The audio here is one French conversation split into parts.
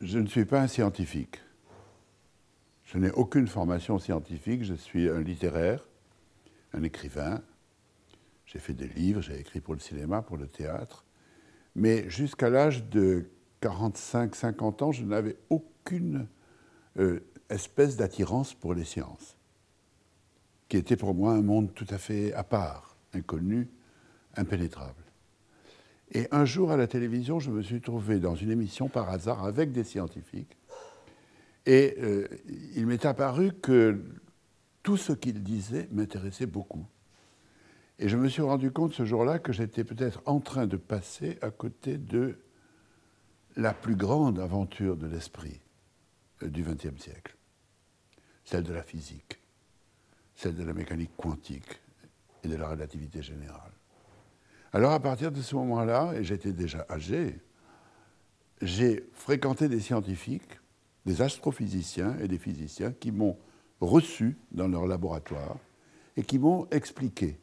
Je ne suis pas un scientifique. Je n'ai aucune formation scientifique. Je suis un littéraire, un écrivain. J'ai fait des livres, j'ai écrit pour le cinéma, pour le théâtre. Mais jusqu'à l'âge de 45-50 ans, je n'avais aucune espèce d'attirance pour les sciences, qui était pour moi un monde tout à fait à part, inconnu, impénétrable. Et un jour, à la télévision, je me suis trouvé dans une émission par hasard avec des scientifiques. Et il m'est apparu que tout ce qu'ils disaient m'intéressait beaucoup. Et je me suis rendu compte ce jour-là que j'étais peut-être en train de passer à côté de la plus grande aventure de l'esprit du XXe siècle, celle de la physique, celle de la mécanique quantique et de la relativité générale. Alors à partir de ce moment-là, et j'étais déjà âgé, j'ai fréquenté des scientifiques, des astrophysiciens et des physiciens qui m'ont reçu dans leur laboratoire et qui m'ont expliqué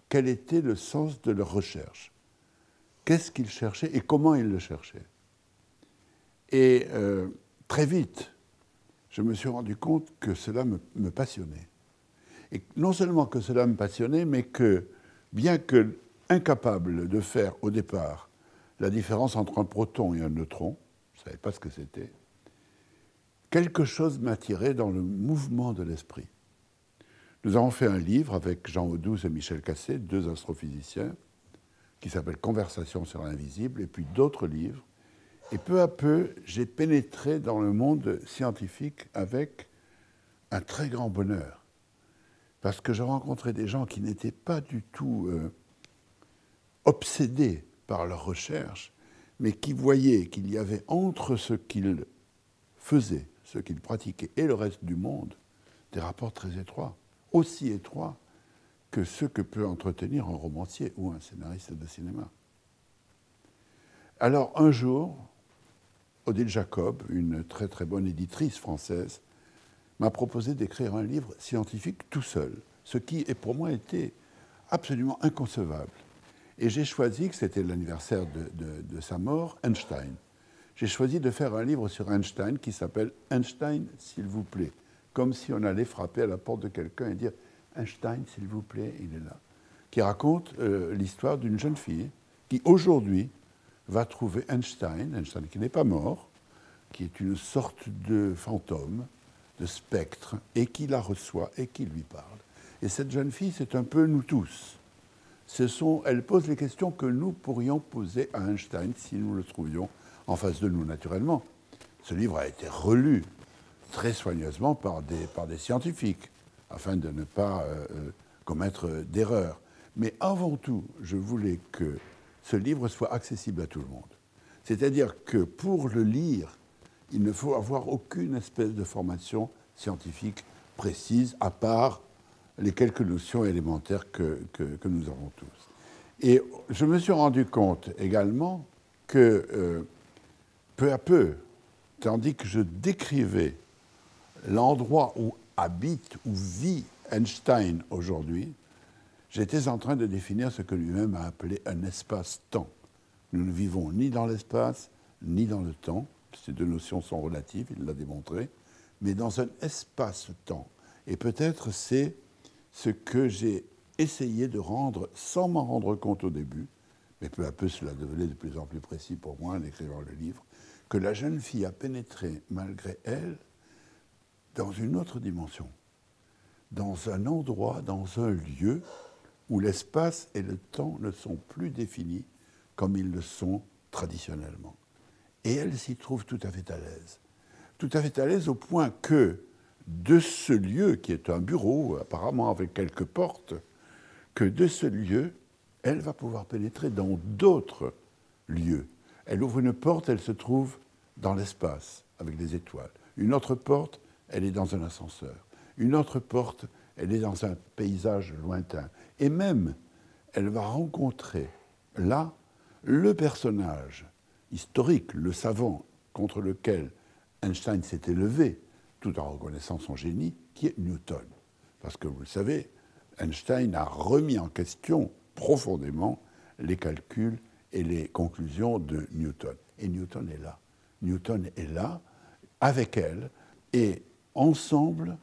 quel était le sens de leur recherche, qu'est-ce qu'ils cherchaient et comment ils le cherchaient. Et très vite, je me suis rendu compte que cela me passionnait. Et non seulement que cela me passionnait, mais que, bien que incapable de faire au départ la différence entre un proton et un neutron, je ne savais pas ce que c'était, quelque chose m'attirait dans le mouvement de l'esprit. Nous avons fait un livre avec Jean Audouze et Michel Cassé, deux astrophysiciens, qui s'appelle « Conversation sur l'invisible », et puis d'autres livres. Et peu à peu, j'ai pénétré dans le monde scientifique avec un très grand bonheur. Parce que je rencontrais des gens qui n'étaient pas du tout obsédés par leur recherche, mais qui voyaient qu'il y avait entre ce qu'ils faisaient, ce qu'ils pratiquaient, et le reste du monde, des rapports très étroits, aussi étroits que ceux que peut entretenir un romancier ou un scénariste de cinéma. Alors, un jour, Odile Jacob, une très très bonne éditrice française, m'a proposé d'écrire un livre scientifique tout seul, ce qui, pour moi, était absolument inconcevable. Et j'ai choisi, que c'était l'anniversaire de sa mort, Einstein. J'ai choisi de faire un livre sur Einstein qui s'appelle « Einstein, s'il vous plaît », comme si on allait frapper à la porte de quelqu'un et dire « Einstein, s'il vous plaît, il est là », qui raconte l'histoire d'une jeune fille qui, aujourd'hui, va trouver Einstein qui n'est pas mort, qui est une sorte de fantôme, de spectre, et qui la reçoit et qui lui parle. Et cette jeune fille, c'est un peu nous tous. Elle pose les questions que nous pourrions poser à Einstein si nous le trouvions en face de nous, naturellement. Ce livre a été relu très soigneusement par des scientifiques, afin de ne pas commettre d'erreurs. Mais avant tout, je voulais que ce livre soit accessible à tout le monde. C'est-à-dire que pour le lire, il ne faut avoir aucune espèce de formation scientifique précise, à part les quelques notions élémentaires que nous avons tous. Et je me suis rendu compte également que, peu à peu, tandis que je décrivais l'endroit où habite, où vit Einstein aujourd'hui, j'étais en train de définir ce que lui-même a appelé un espace-temps. Nous ne vivons ni dans l'espace, ni dans le temps. Ces deux notions sont relatives, il l'a démontré, mais dans un espace-temps. Et peut-être c'est ce que j'ai essayé de rendre, sans m'en rendre compte au début, mais peu à peu cela devenait de plus en plus précis pour moi en écrivant le livre, que la jeune fille a pénétré, malgré elle, dans une autre dimension, dans un endroit, dans un lieu où l'espace et le temps ne sont plus définis comme ils le sont traditionnellement. Et elle s'y trouve tout à fait à l'aise. Tout à fait à l'aise au point que, de ce lieu, qui est un bureau, apparemment avec quelques portes, que de ce lieu, elle va pouvoir pénétrer dans d'autres lieux. Elle ouvre une porte, elle se trouve dans l'espace, avec des étoiles. Une autre porte, elle est dans un ascenseur. Une autre porte, elle est dans un paysage lointain. Et même, elle va rencontrer là le personnage historique, le savant contre lequel Einstein s'est élevé, tout en reconnaissant son génie, qui est Newton. Parce que vous le savez, Einstein a remis en question profondément les calculs et les conclusions de Newton. Et Newton est là. Newton est là, avec elle, et ensemble,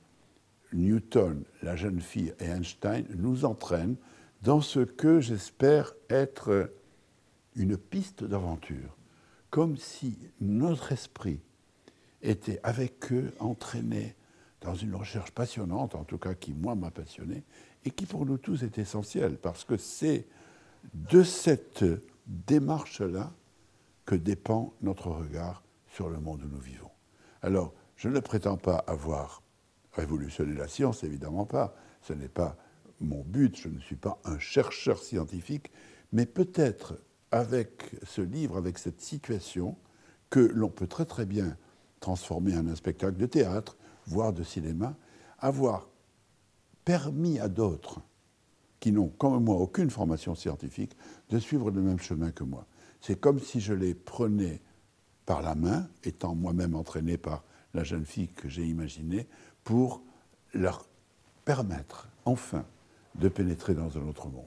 Newton, la jeune fille et Einstein nous entraînent dans ce que j'espère être une piste d'aventure, comme si notre esprit était avec eux entraîné dans une recherche passionnante, en tout cas qui, moi, m'a passionné, et qui pour nous tous est essentielle, parce que c'est de cette démarche-là que dépend notre regard sur le monde où nous vivons. Alors, je ne prétends pas avoir révolutionné la science, évidemment pas. Ce n'est pas mon but, je ne suis pas un chercheur scientifique, mais peut-être avec ce livre, avec cette situation, que l'on peut très très bien transformer en un spectacle de théâtre, voire de cinéma, avoir permis à d'autres qui n'ont, comme moi, aucune formation scientifique, de suivre le même chemin que moi. C'est comme si je les prenais par la main, étant moi-même entraîné par la jeune fille que j'ai imaginée, pour leur permettre, enfin, de pénétrer dans un autre monde.